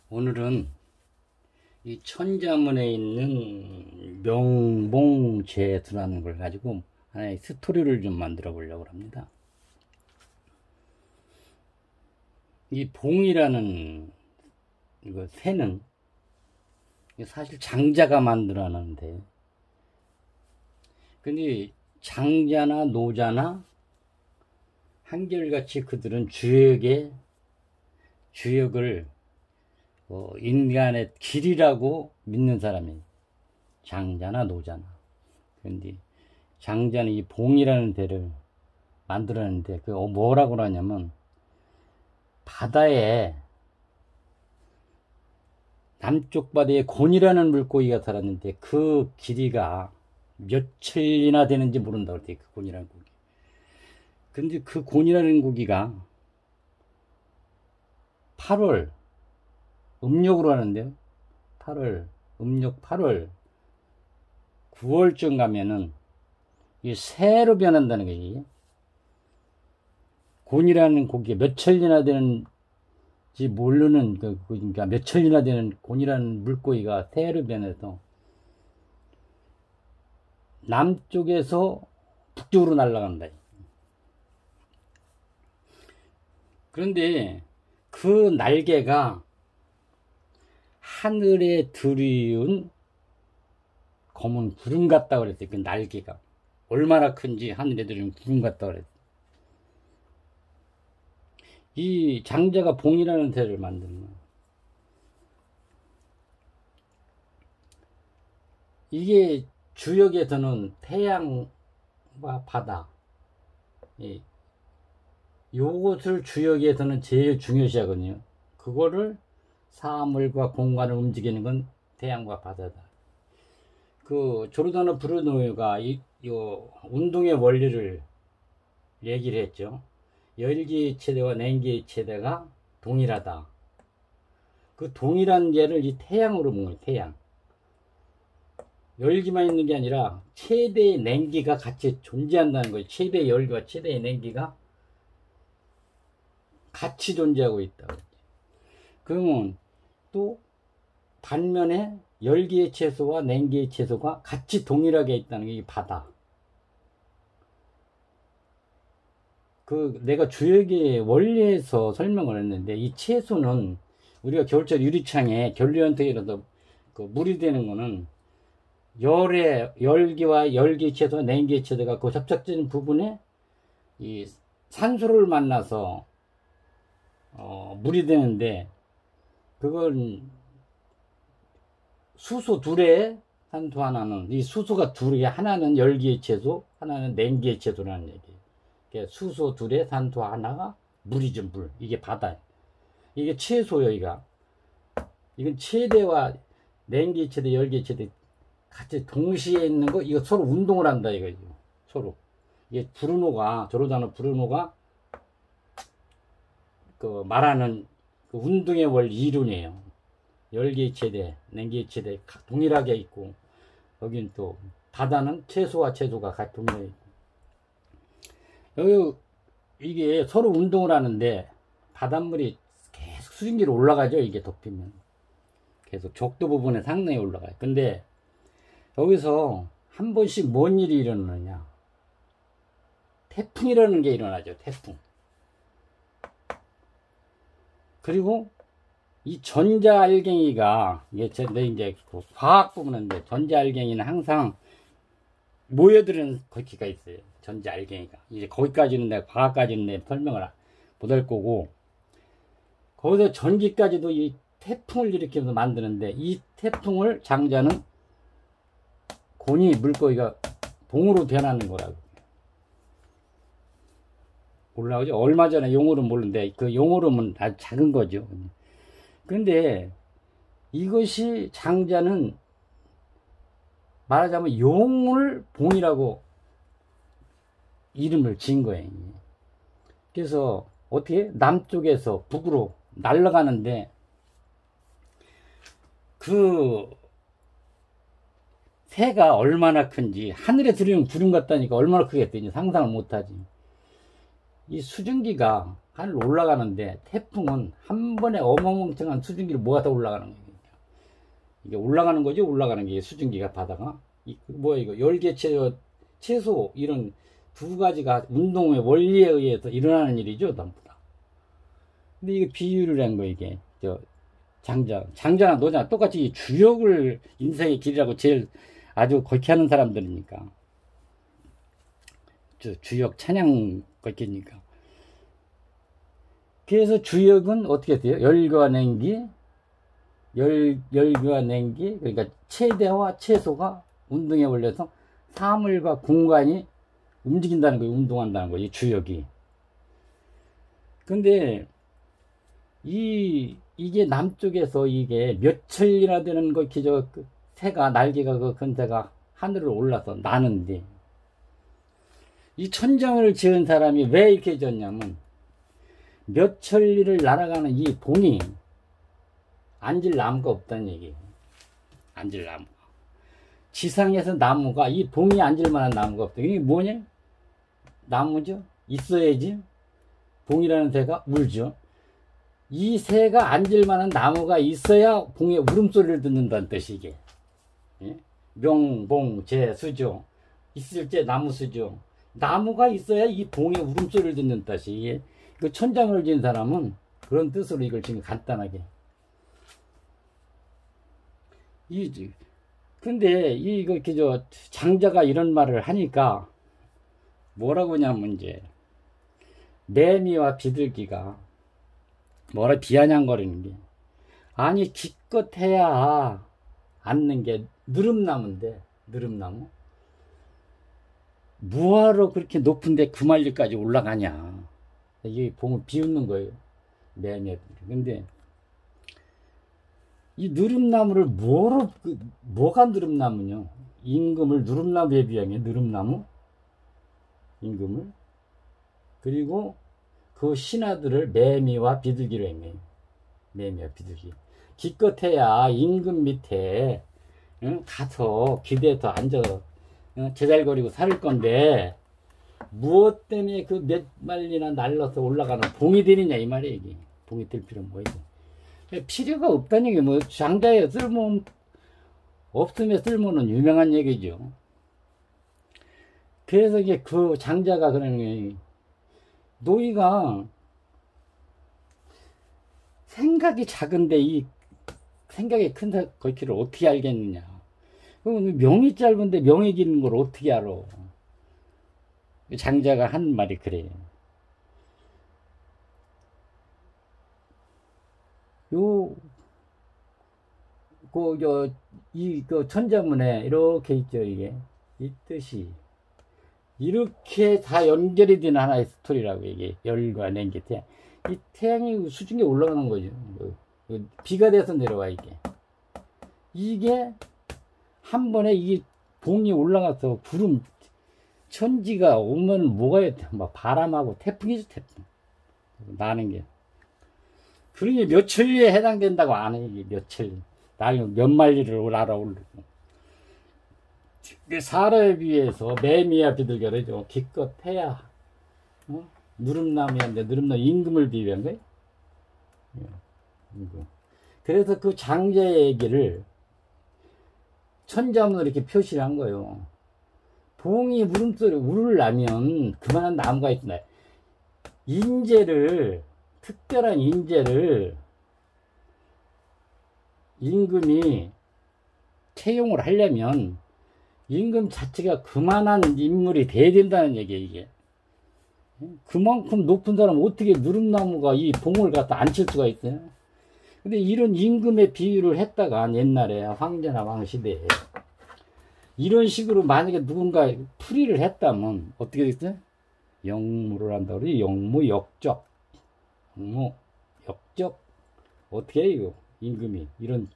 오늘은 이 천자문에 있는 명봉제두라는 걸 가지고 하나의 스토리를 좀 만들어 보려고 합니다. 이 봉이라는 이거 새는 사실 장자가 만들어놨는데, 근데 장자나 노자나 한결같이 그들은 주역을 인간의 길이라고 믿는 사람이 장자나 노자나. 그런데 장자는 이 봉이라는 대를 만들었는데 그 뭐라고 하냐면, 남쪽 바다에 곤이라는 물고기가 살았는데 그 길이가 며칠이나 되는지 모른다고 그랬대요. 그 곤이라는 고기. 근데 그 곤이라는 고기가 8월 음력으로 하는데요. 음력 8월 9월쯤 가면은 이 새로 변한다는 거지. 곤이라는 고기가 몇 천리나 되는지 모르는, 그러니까 몇 천리나 되는 곤이라는 물고기가 새로 변해서 남쪽에서 북쪽으로 날아간다. 그런데 그 날개가 하늘에 들이운 검은 구름 같다고 그랬어요. 그 날개가 얼마나 큰지 하늘에 들이운 구름 같다고 그랬어요. 이 장자가 봉이라는 새를 만들면 이게 주역에서는 태양과 바다, 요것을 주역에서는 제일 중요시 하거든요. 그거를 사물과 공간을 움직이는 건 태양과 바다다. 그 조르다노 브루노가 이 운동의 원리를 얘기를 했죠. 열기의 체대와 냉기의 체대가 동일하다. 그 동일한 게를 이 태양으로 본 거예요. 태양. 열기만 있는 게 아니라 최대의 냉기가 같이 존재한다는 거예요. 최대의 열기와 최대의 냉기가 같이 존재하고 있다. 그러면 또 반면에 열기의 채소와 냉기의 채소가 같이 동일하게 있다는 게 바다. 내가 주역의 원리에서 설명을 했는데, 이 채소는 우리가 겨울철 유리창에 결리현택이라도 물이 되는 거는 열기와 열기 채소, 냉기 채소가 그 접착된 부분에 이 산소를 만나서 물이 되는데, 그건 수소 둘에 산소 하나는, 이 수소가 둘이, 하나는 열기의 채소, 하나는 냉기의 채소라는 얘기예요. 그러니까 수소 둘에 산소 하나가 물이죠, 물. 이게 바다예요. 이게 채소예요, 이건 최대와 냉기 최대, 열기 최대 같이 동시에 있는 거, 이거 서로 운동을 한다, 이거죠. 서로. 이게 조르다노 브루노가 말하는 운동의 원리 이론이에요. 열기 최대, 냉기 최대 동일하게 있고, 여기는 또 바다는 채소와 채소가 같이 동일하게 있고. 여기 이게 서로 운동을 하는데 바닷물이 계속 수증기로 올라가죠. 이게 덮이면 계속 적도 부분에 상당히 올라가요. 근데 여기서 한 번씩 뭔 일이 일어나느냐, 태풍이라는 게 일어나죠. 태풍. 그리고 이 전자알갱이가, 이제 과학 부분인데, 전자알갱이는 항상 모여드는 거기가 있어요. 전자알갱이가. 이제 거기까지는 내가 과학까지는 내가 설명을 못할 거고, 거기서 전기까지도 이 태풍을 일으키면서 만드는데, 이 태풍을 장자는 물고기가 봉으로 변하는 거라고. 올라오죠? 얼마 전에 용어를 모르는데, 그 용어로는 아주 작은 거죠. 근데 이것이 장자는 말하자면 용을 봉이라고 이름을 지은 거예요. 그래서 어떻게 남쪽에서 북으로 날아가는데, 그 새가 얼마나 큰지, 하늘에 들이는 구름 같다니까 얼마나 크겠더니 상상을 못하지. 이 수증기가 하늘 올라가는데 태풍은 한 번에 어마어마한 수증기를 모아서 올라가는 거예요. 이게 올라가는 거죠. 올라가는 게 수증기가 바다가 뭐야 이거 열계 채소 이런 두 가지가 운동의 원리에 의해서 일어나는 일이죠. 전부 다. 근데 이게 비유를 한 거 이게 장자나 노자나 똑같이 주역을 인생의 길이라고 제일 아주 걸게 하는 사람들이니까 주역 찬양 걸게니까. 그래서 주역은 어떻게 돼요? 열과 냉기, 열과 냉기, 그러니까 최대와 최소가 운동에 올려서 사물과 공간이 움직인다는 거예요. 운동한다는 거예요. 이 주역이. 근데 이게 남쪽에서 이게 몇 천리나 되는 거 새가 날개가 큰 새가 하늘을 올라서 나는데 이 천장을 지은 사람이 왜 이렇게 지었냐면 몇 천리를 날아가는 이 봉이 앉을 나무가 없다는 얘기예요. 앉을 나무가. 지상에서 나무가 이 봉이 앉을 만한 나무가 없다. 이게 뭐냐? 나무죠. 있어야지. 봉이라는 새가 울죠. 이 새가 앉을 만한 나무가 있어야 봉의 울음소리를 듣는다는 뜻이 이게. 예? 명, 봉, 재, 수죠. 있을 때 나무 수죠. 나무가 있어야 이 봉의 울음소리를 듣는 뜻이 이게. 그 천장을 지은 사람은 그런 뜻으로 이걸 지금 간단하게. 근데 이거 장자가 이런 말을 하니까 뭐라고 하냐면 이제 매미와 비둘기가 뭐라 비아냥거리는 게 아니 기껏해야 앉는 게 느릅나무인데 느릅나무 뭐하러 그렇게 높은데 그 말리까지 올라가냐. 이게 봉을 비웃는 거예요. 매미들. 근데 이 느릅나무를 뭐가 느릅나무냐? 임금을 느릅나무에 비하면 느릅나무? 임금을. 그리고 그 신하들을 매미와 비둘기로 했네요. 매미와 비둘기. 기껏해야 임금 밑에 가서 기대서 앉아 제잘거리고 살 건데 무엇 때문에 그 몇 마리나 날라서 올라가는 봉이 되느냐 이 말이에요. 이게. 봉이 될 필요는 뭐예요? 필요가 없다는 게 뭐 장자의 쓸모 없음의 쓸모는 유명한 얘기죠. 그래서 이게 그 장자가 그러는 게 노이가 생각이 작은데 이 생각이 큰 걸기를 어떻게 알겠느냐. 그럼 명이 짧은데 명이 긴 걸 어떻게 알아. 장자가 한 말이 그래요. 그 천자문에 이렇게 있죠, 이게. 이 뜻이. 이렇게 다 연결이 되는 하나의 스토리라고, 이게. 열과 냉기, 태양. 이 태양이 수중에 올라가는 거죠. 비가 돼서 내려와, 이게. 이게, 한 번에 이 봉이 올라가서 구름, 천지가 오면 뭐가 해야 돼? 막 바람하고 태풍이죠, 태풍. 나는 게. 그러니 몇 천리에 해당된다고 안 해, 이게 몇 천리. 나는 몇 마리를 날아오르고. 사람에 비해서 매미와 비둘기가 그러죠. 기껏해야, 누름나무인데, 누름나무 임금을 비유한 거예요. 임금. 그래서 그 장자의 얘기를 천자문으로 이렇게 표시를 한 거예요. 봉이 물음소리 울으려면 그만한 나무가 있다. 인재를, 특별한 인재를 임금이 채용을 하려면 임금 자체가 그만한 인물이 돼야 된다는 얘기예요, 이게. 그만큼 높은 사람 어떻게 누름나무가 이 봉을 갖다 앉힐 수가 있어요? 근데 이런 임금의 비유를 했다가 옛날에 황제나 왕시대에 이런 식으로 만약에 누군가 풀이를 했다면 어떻게 됐어요? 영무를 한다고 그러지? 영무 역적. 영무 역적. 어떻게 해요? 임금이. 이런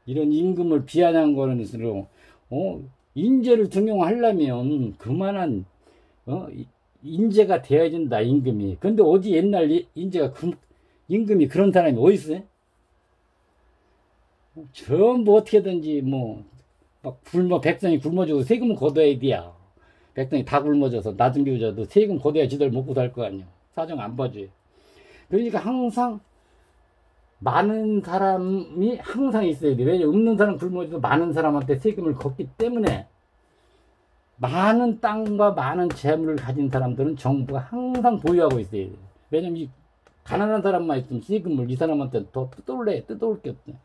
임금을 비하한 거는 으로 인재를 등용하려면 그만한, 인재가 되어야 된다, 임금이. 근데 어디 옛날 인재가, 임금이 그런 사람이 어디 있어요? 전부 어떻게든지 백성이 굶어주고 세금은 걷어야 돼야. 백성이 다 굶어져서 낮은 비우자도 세금 걷어야 지들 먹고 살 거 아니야. 사정 안 봐줘요. 그러니까 항상 많은 사람이 항상 있어야 돼. 왜냐면 없는 사람 굶어줘도 많은 사람한테 세금을 걷기 때문에 많은 땅과 많은 재물을 가진 사람들은 정부가 항상 보유하고 있어야 돼. 왜냐면 이 가난한 사람만 있으면 세금을 이 사람한테 더 뜯어올 게 없네.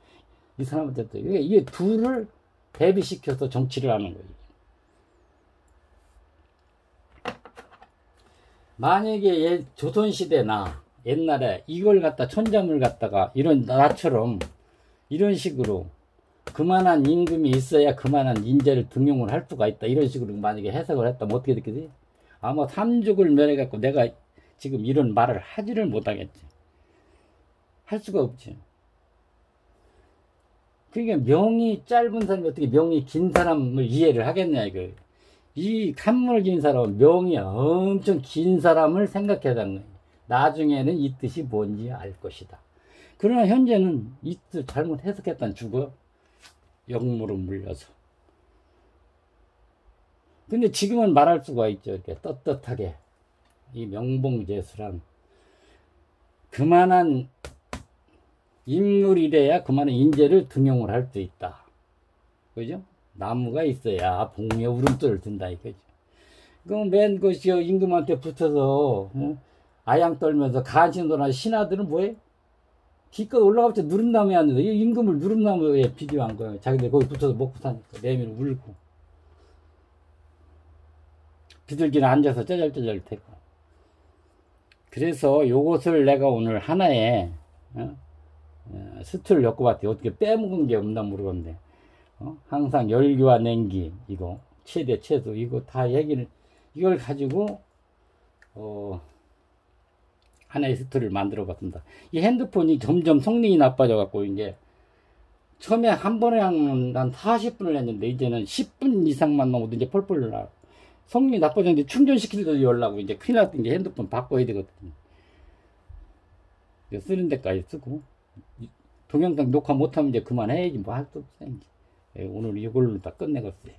이 사람한테 또 이게 둘을 대비시켜서 정치를 하는 거예요. 만약에 조선시대나 옛날에 이걸 갖다 천자물 갖다가 이런 나처럼 이런 식으로 그만한 임금이 있어야 그만한 인재를 등용을 할 수가 있다. 이런 식으로 만약에 해석을 했다면 어떻게 됐겠지? 아마 삼죽을 면해갖고 내가 지금 이런 말을 하지를 못하겠지. 할 수가 없지. 그러니까 명이 짧은 사람이 어떻게 명이 긴 사람을 이해를 하겠냐, 이거. 이 간문을 긴 사람은 명이 엄청 긴 사람을 생각해야 하는 거예요. 나중에는 이 뜻이 뭔지 알 것이다. 그러나 현재는 이 뜻 잘못 해석했다는 죽어. 역무로 물려서. 근데 지금은 말할 수가 있죠. 이렇게 떳떳하게. 이 명봉제수란 그만한 인물이래야 그만한 인재를 등용을 할 수 있다. 그죠? 나무가 있어야 봉에 울음소리를 든다 이거죠. 그럼 맨 것이 임금한테 붙어서 아양 떨면서 간신도나 신하들은 뭐해? 기껏 올라갈 때 누름나무에 앉는다. 이 임금을 누름나무에 비교한 거예요. 자기들 거기 붙어서 먹고 사니까 내밀어 울고 비둘기는 앉아서 쩌절쩌절 대고. 그래서 요것을 내가 오늘 하나의 수트를 엮어봤더니 어떻게 빼먹은 게 없나 모르겠는데 항상 열기와 냉기 이거 최대 최소 이거 다 얘기를 이걸 가지고 하나의 수트를 만들어 봤습니다. 이 핸드폰이 점점 성능이 나빠져 갖고 이제 처음에 한 번에 한 40분을 했는데 이제는 10분 이상만 넘어도 이제 펄펄 나. 성능이 나빠졌는데 충전시킬 때도 열라고 이제 큰일 났더니 이제 핸드폰 바꿔야 되거든요. 쓰는 데까지 쓰고 동영상 녹화 못하면 이제 그만해야지 뭐 할 수 없어요. 오늘 이걸로 다 끝내겠어요.